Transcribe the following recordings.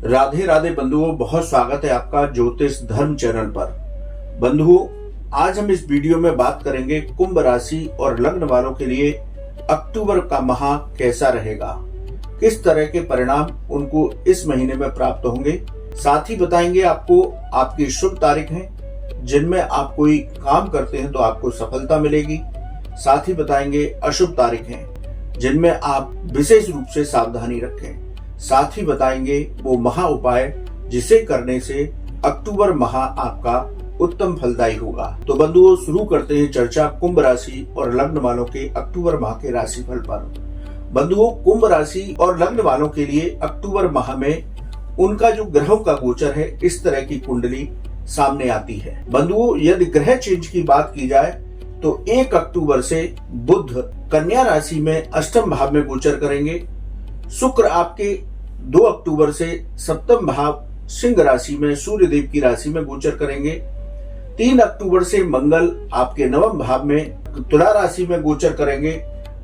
राधे राधे बंधुओं, बहुत स्वागत है आपका ज्योतिष धर्म चैनल पर। बंधुओं, आज हम इस वीडियो में बात करेंगे कुंभ राशि और लग्न वालों के लिए अक्टूबर का माह कैसा रहेगा, किस तरह के परिणाम उनको इस महीने में प्राप्त होंगे। साथ ही बताएंगे आपको आपकी शुभ तारीख है जिनमें आप कोई काम करते हैं तो आपको सफलता मिलेगी। साथ ही बताएंगे अशुभ तारीख हैं जिनमें आप विशेष रूप से सावधानी रखें। साथ ही बताएंगे वो महा उपाय जिसे करने से अक्टूबर माह आपका उत्तम फलदायी होगा। तो बंधुओं, शुरू करते हैं चर्चा कुंभ राशि और लग्न वालों के अक्टूबर माह के राशिफल पर। बंधुओं, कुंभ राशि और लग्न वालों के लिए अक्टूबर माह में उनका जो ग्रहों का गोचर है, इस तरह की कुंडली सामने आती है। बंधुओं, यदि ग्रह चेंज की बात की जाए तो 1 अक्टूबर से बुध कन्या राशि में अष्टम भाव में गोचर करेंगे। शुक्र आपके 2 अक्टूबर से सप्तम भाव सिंह राशि में सूर्य देव की राशि में गोचर करेंगे। 3 अक्टूबर से मंगल आपके नवम भाव में तुला राशि में गोचर करेंगे।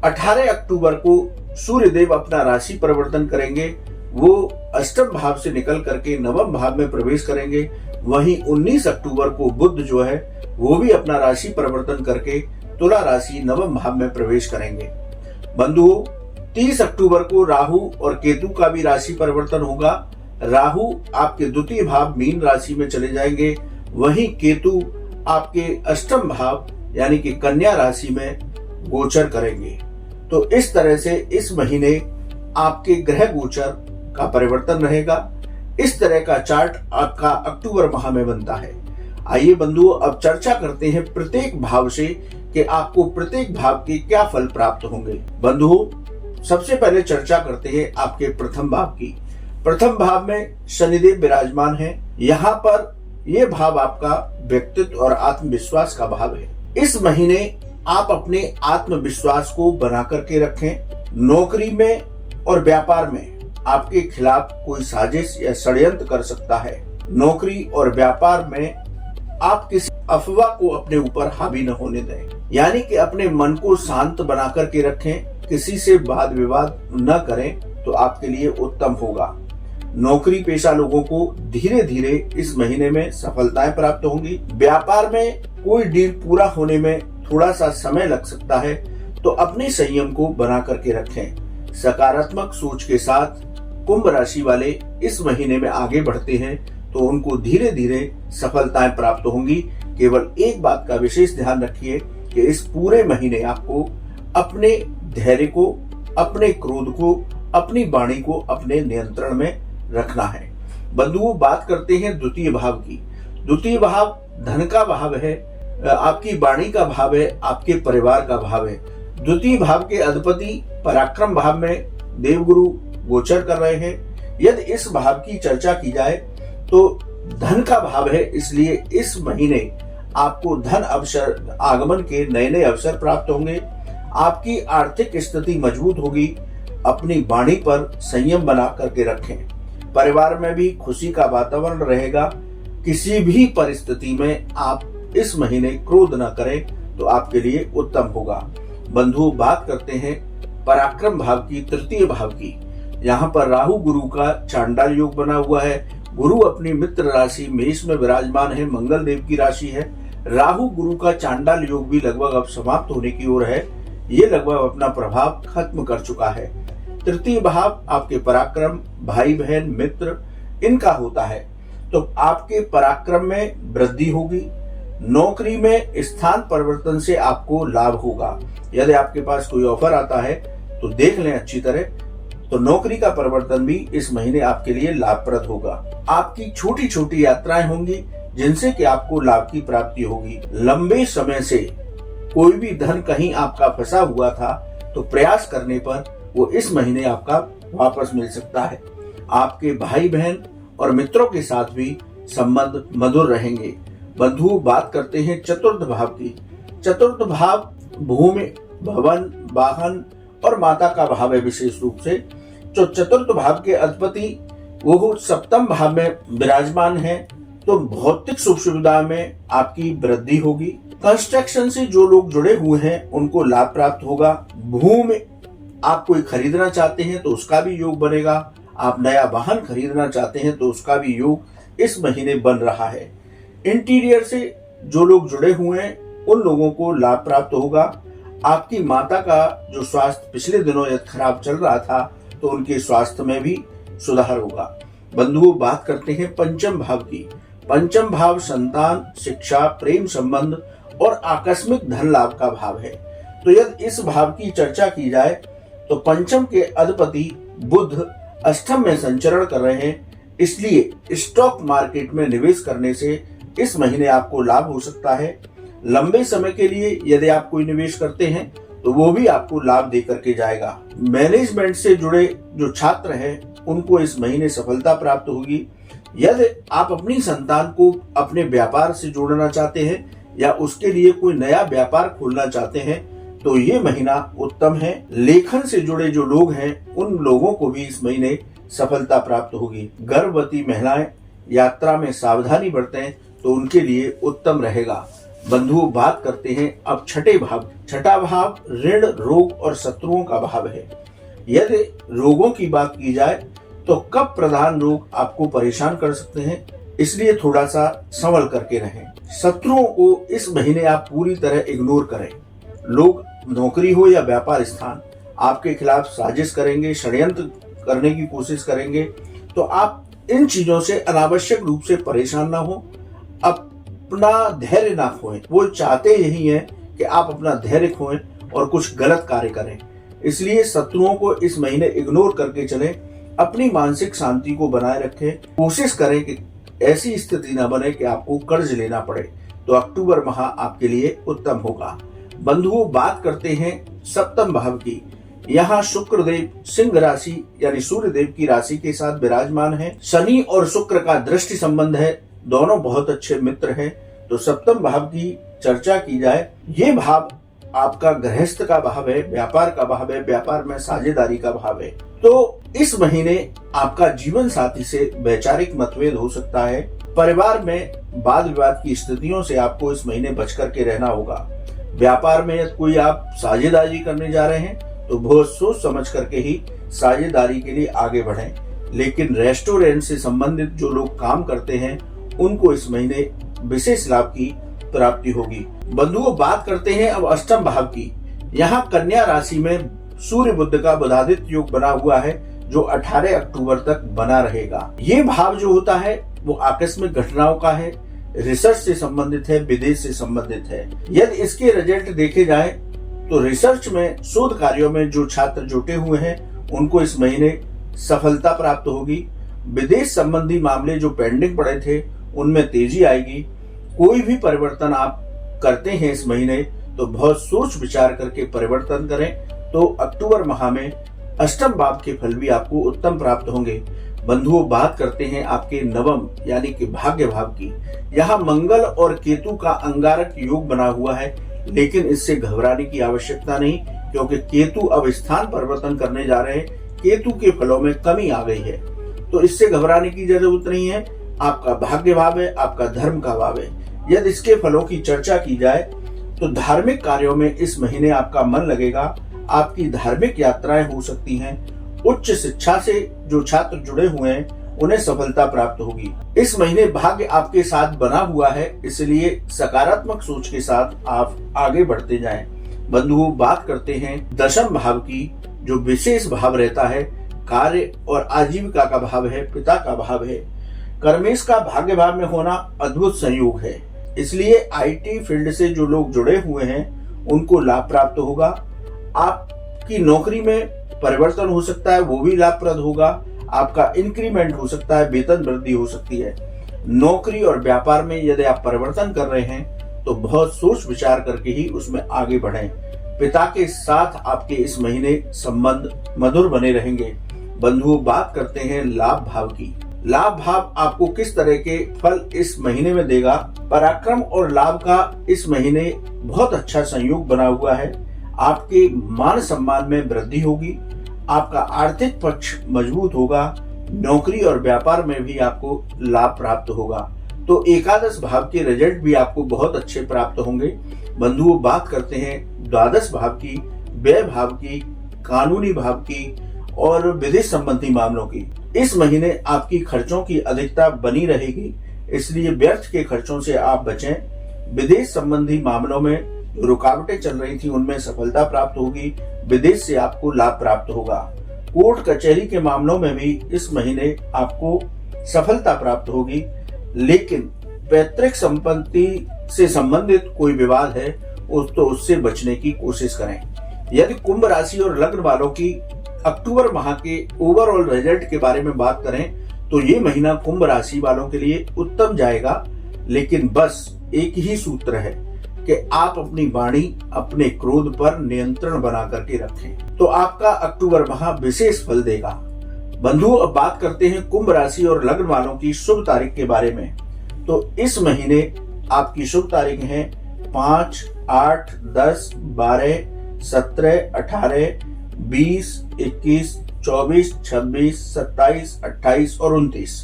18 अक्टूबर को सूर्य देव अपना राशि परिवर्तन करेंगे, वो अष्टम भाव से निकल करके नवम भाव में प्रवेश करेंगे। वहीं 19 अक्टूबर को बुध जो है वो भी अपना राशि परिवर्तन करके तुला राशि नवम भाव में प्रवेश करेंगे। बंधुओं, 30 अक्टूबर को राहु और केतु का भी राशि परिवर्तन होगा। राहु आपके द्वितीय भाव मीन राशि में चले जाएंगे, वहीं केतु आपके अष्टम भाव यानी कि कन्या राशि में गोचर करेंगे। तो इस तरह से इस महीने आपके ग्रह गोचर का परिवर्तन रहेगा। इस तरह का चार्ट आपका अक्टूबर माह में बनता है। आइए बंधुओं, अब चर्चा करते हैं प्रत्येक भाव से कि आपको प्रत्येक भाव के क्या फल प्राप्त होंगे। बंधुओं, सबसे पहले चर्चा करते हैं आपके प्रथम भाव की। प्रथम भाव में शनिदेव विराजमान है। यहाँ पर यह भाव आपका व्यक्तित्व और आत्मविश्वास का भाव है। इस महीने आप अपने आत्मविश्वास को बना करके रखें। नौकरी में और व्यापार में आपके खिलाफ कोई साजिश या षड्यंत्र कर सकता है। नौकरी और व्यापार में आप किसी अफवाह को अपने ऊपर हावी न होने दें, यानी कि अपने मन को शांत बना करके रखें। किसी से वाद विवाद न करें तो आपके लिए उत्तम होगा। नौकरी पेशा लोगों को धीरे धीरे इस महीने में सफलताएं प्राप्त होंगी। व्यापार में कोई डील पूरा होने में थोड़ा सा समय लग सकता है, तो अपने संयम को बना करके रखें। सकारात्मक सोच के साथ कुंभ राशि वाले इस महीने में आगे बढ़ते हैं तो उनको धीरे धीरे सफलताएं प्राप्त होंगी। केवल एक बात का विशेष ध्यान रखिए कि इस पूरे महीने आपको अपने धैर्य को, अपने क्रोध को, अपनी वाणी को अपने नियंत्रण में रखना है। बंधुओं, बात करते हैं द्वितीय भाव की। द्वितीय भाव धन का भाव है, आपकी वाणी का भाव है, आपके परिवार का भाव है। द्वितीय भाव के अधिपति पराक्रम भाव में देवगुरु गोचर कर रहे हैं। यदि इस भाव की चर्चा की जाए तो धन का भाव है, इसलिए इस महीने आपको धन अवसर आगमन के नए नए अवसर प्राप्त होंगे। आपकी आर्थिक स्थिति मजबूत होगी। अपनी वाणी पर संयम बना करके रखें। परिवार में भी खुशी का वातावरण रहेगा। किसी भी परिस्थिति में आप इस महीने क्रोध न करें तो आपके लिए उत्तम होगा। बंधुओं, बात करते हैं पराक्रम भाव की, तृतीय भाव की। यहाँ पर राहु गुरु का चांडाल योग बना हुआ है। गुरु अपनी मित्र राशि मेष में विराजमान है, मंगल देव की राशि है। राहु गुरु का चांडाल योग भी लगभग अब समाप्त होने की ओर है। ये लगभग अपना प्रभाव खत्म कर चुका है। तृतीय भाव आपके पराक्रम, भाई बहन, मित्र, इनका होता है। तो आपके पराक्रम में वृद्धि होगी। नौकरी में स्थान परिवर्तन से आपको लाभ होगा। यदि आपके पास कोई ऑफर आता है तो देख लें अच्छी तरह, तो नौकरी का परिवर्तन भी इस महीने आपके लिए लाभप्रद होगा। आपकी छोटी छोटी यात्राएं होंगी जिनसे कि आपको लाभ की प्राप्ति होगी। लंबे समय से कोई भी धन कहीं आपका फंसा हुआ था तो प्रयास करने पर वो इस महीने आपका वापस मिल सकता है। आपके भाई बहन और मित्रों के साथ भी संबंध मधुर रहेंगे। बंधु, बात करते हैं चतुर्थ भाव की। चतुर्थ भाव भूमि, भवन, वाहन और माता का भाव है। विशेष रूप से जो चतुर्थ भाव के अधिपति वो सप्तम भाव में विराजमान है, तो भौतिक सुख सुविधा में आपकी वृद्धि होगी। कंस्ट्रक्शन से जो लोग जुड़े हुए हैं उनको लाभ प्राप्त होगा। भूमि आप कोई खरीदना चाहते हैं तो उसका भी योग बनेगा। आप नया वाहन खरीदना चाहते हैं तो उसका भी योग इस महीने बन रहा है। इंटीरियर से जो लोग जुड़े हुए हैं उन लोगों को लाभ प्राप्त होगा। आपकी माता का जो स्वास्थ्य पिछले दिनों यदि खराब चल रहा था तो उनके स्वास्थ्य में भी सुधार होगा। बंधुओं, बात करते हैं पंचम भाव की। पंचम भाव संतान, शिक्षा, प्रेम संबंध और आकस्मिक धन लाभ का भाव है। तो यदि इस भाव की चर्चा की जाए तो पंचम के अधिपति बुध अष्टम में संचरण कर रहे हैं, इसलिए स्टॉक मार्केट में निवेश करने से इस महीने आपको लाभ हो सकता है। लंबे समय के लिए यदि आप कोई निवेश करते हैं तो वो भी आपको लाभ दे करके जाएगा। मैनेजमेंट से जुड़े जो छात्र हैं उनको इस महीने सफलता प्राप्त होगी। यदि आप अपनी संतान को अपने व्यापार से जोड़ना चाहते हैं या उसके लिए कोई नया व्यापार खोलना चाहते हैं तो ये महीना उत्तम है। लेखन से जुड़े जो लोग हैं उन लोगों को भी इस महीने सफलता प्राप्त होगी। गर्भवती महिलाएं यात्रा में सावधानी बरतें तो उनके लिए उत्तम रहेगा। बंधुओं, बात करते हैं अब छठे भाव। छठा भाव ऋण, रोग और शत्रुओं का भाव है। यदि रोगों की बात की जाए तो कफ प्रधान रोग आपको परेशान कर सकते हैं, इसलिए थोड़ा सा संभल करके रहें। शत्रुओं को इस महीने आप पूरी तरह इग्नोर करें। लोग नौकरी हो या व्यापार स्थान आपके खिलाफ साजिश करेंगे, षड्यंत्र करने की कोशिश करेंगे, तो आप इन चीजों से अनावश्यक रूप से परेशान ना हो। अपना धैर्य ना खोएं। वो चाहते यही है कि आप अपना धैर्य खोएं और कुछ गलत कार्य करें। इसलिए शत्रुओं को इस महीने इग्नोर करके चलें। अपनी मानसिक शांति को बनाए रखें। कोशिश करें कि ऐसी स्थिति न बने कि आपको कर्ज लेना पड़े। तो अक्टूबर माह आपके लिए उत्तम होगा। बंधुओं, बात करते हैं सप्तम भाव की। यहाँ शुक्रदेव सिंह राशि यानी सूर्य देव की राशि के साथ विराजमान है। शनि और शुक्र का दृष्टि संबंध है, दोनों बहुत अच्छे मित्र हैं। तो सप्तम भाव की चर्चा की जाए, ये भाव आपका गृहस्थ का भाव है, व्यापार का भाव है, व्यापार में साझेदारी का भाव है। तो इस महीने आपका जीवन साथी से वैचारिक मतभेद हो सकता है। परिवार में वाद विवाद की स्थितियों से आपको इस महीने बच करके रहना होगा। व्यापार में यदि कोई आप साझेदारी करने जा रहे हैं तो बहुत सोच समझ करके ही साझेदारी के लिए आगे बढ़ें। लेकिन रेस्टोरेंट से संबंधित जो लोग काम करते हैं उनको इस महीने विशेष लाभ की प्राप्ति होगी। बंधुओं, बात करते हैं अब अष्टम भाव की। यहाँ कन्या राशि में सूर्य बुध का बुधादित्य योग बना हुआ है जो 18 अक्टूबर तक बना रहेगा। ये भाव जो होता है वो आकस्मिक घटनाओं का है, रिसर्च से संबंधित है, विदेश से संबंधित है। यदि इसके रिजल्ट देखे जाए तो रिसर्च में, शोध कार्यों में जो छात्र जुटे हुए हैं उनको इस महीने सफलता प्राप्त होगी। विदेश संबंधी मामले जो पेंडिंग पड़े थे उनमें तेजी आएगी। कोई भी परिवर्तन आप करते हैं इस महीने तो बहुत सोच विचार करके परिवर्तन करें, तो अक्टूबर माह में अष्टम भाव के फल भी आपको उत्तम प्राप्त होंगे। बंधुओं, बात करते हैं आपके नवम यानी कि भाग्य भाव की। यहाँ मंगल और केतु का अंगारक योग बना हुआ है, लेकिन इससे घबराने की आवश्यकता नहीं, क्योंकि केतु अब स्थान परिवर्तन करने जा रहे हैं। केतु के फलों में कमी आ गई है, तो इससे घबराने की जरूरत नहीं है। आपका भाग्य भाव है, आपका धर्म का भाव है। यदि इसके फलों की चर्चा की जाए तो धार्मिक कार्यों में इस महीने आपका मन लगेगा। आपकी धार्मिक यात्राएं हो सकती हैं। उच्च शिक्षा से जो छात्र जुड़े हुए हैं उन्हें सफलता प्राप्त होगी। इस महीने भाग्य आपके साथ बना हुआ है, इसलिए सकारात्मक सोच के साथ आप आगे बढ़ते जाएं। बंधुओं, बात करते हैं दशम भाव की, जो विशेष भाव रहता है, कार्य और आजीविका का भाव है, पिता का भाव है। कर्मेश का भाग्य भाव में होना अद्भुत संयोग है, इसलिए आईटी फील्ड से जो लोग जुड़े हुए हैं उनको लाभ प्राप्त होगा। आपकी नौकरी में परिवर्तन हो सकता है, वो भी लाभप्रद होगा। आपका इंक्रीमेंट हो सकता है, वेतन वृद्धि हो सकती है। नौकरी और व्यापार में यदि आप परिवर्तन कर रहे हैं तो बहुत सोच विचार करके ही उसमें आगे बढ़ें। पिता के साथ आपके इस महीने संबंध मधुर बने रहेंगे। बंधुओं, बात करते हैं लाभ भाव की। लाभ भाव आपको किस तरह के फल इस महीने में देगा। पराक्रम और लाभ का इस महीने बहुत अच्छा संयोग बना हुआ है। आपके मान सम्मान में वृद्धि होगी। आपका आर्थिक पक्ष मजबूत होगा। नौकरी और व्यापार में भी आपको लाभ प्राप्त होगा। तो एकादश भाव के रिजल्ट भी आपको बहुत अच्छे प्राप्त होंगे। बंधुओं, बात करते हैं द्वादश भाव की, व्यय भाव की, कानूनी भाव की और विदेश संबंधी मामलों की। इस महीने आपकी खर्चों की अधिकता बनी रहेगी, इसलिए व्यर्थ के खर्चों से आप बचें। विदेश संबंधी मामलों में जो रुकावटें चल रही थी उनमें सफलता प्राप्त होगी। विदेश से आपको लाभ प्राप्त होगा। कोर्ट कचहरी के मामलों में भी इस महीने आपको सफलता प्राप्त होगी, लेकिन पैतृक संपत्ति से संबंधित कोई विवाद है तो उससे बचने की कोशिश करें। यदि कुंभ राशि और लग्न वालों की अक्टूबर माह के ओवरऑल रिजल्ट के बारे में बात करें तो ये महीना कुंभ राशि वालों के लिए उत्तम जाएगा, लेकिन बस एक ही सूत्र है कि आप अपनी वाणी, अपने क्रोध पर नियंत्रण बना करके रखें, तो आपका अक्टूबर माह विशेष फल देगा। बंधुओं, अब बात करते हैं कुंभ राशि और लग्न वालों की शुभ तारीख के बारे में। तो इस महीने आपकी शुभ तारीख है 5, 8, 10, 12, 17, 18, 20, 21, 24, 26, 27, 28 और 29।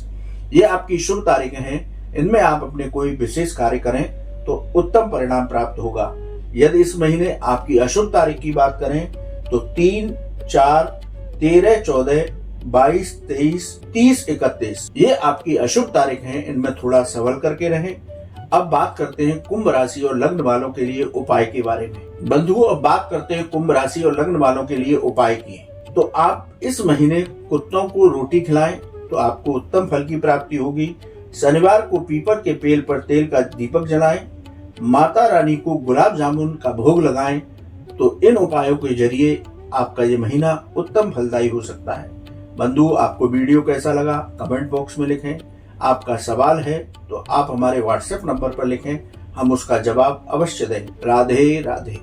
ये आपकी शुभ तारीखें हैं। इनमें आप अपने कोई विशेष कार्य करें तो उत्तम परिणाम प्राप्त होगा। यदि इस महीने आपकी अशुभ तारीख की बात करें तो 3, 4, 13, 14, 22, 23, 30, 31 ये आपकी अशुभ तारीख हैं। इनमें थोड़ा संभल करके रहें। अब बात करते हैं कुंभ राशि और लग्न वालों के लिए उपाय के बारे में। बंधुओं, अब बात करते हैं कुंभ राशि और लग्न वालों के लिए उपाय की। तो आप इस महीने कुत्तों को रोटी खिलाएं तो आपको उत्तम फल की प्राप्ति होगी। शनिवार को पीपल के पेड़ पर तेल का दीपक जलाएं। माता रानी को गुलाब जामुन का भोग लगाएं। तो इन उपायों के जरिए आपका ये महीना उत्तम फलदायी हो सकता है। बंधु, आपको वीडियो कैसा लगा कमेंट बॉक्स में लिखें। आपका सवाल है तो आप हमारे व्हाट्सएप नंबर पर लिखें, हम उसका जवाब अवश्य दें। राधे राधे।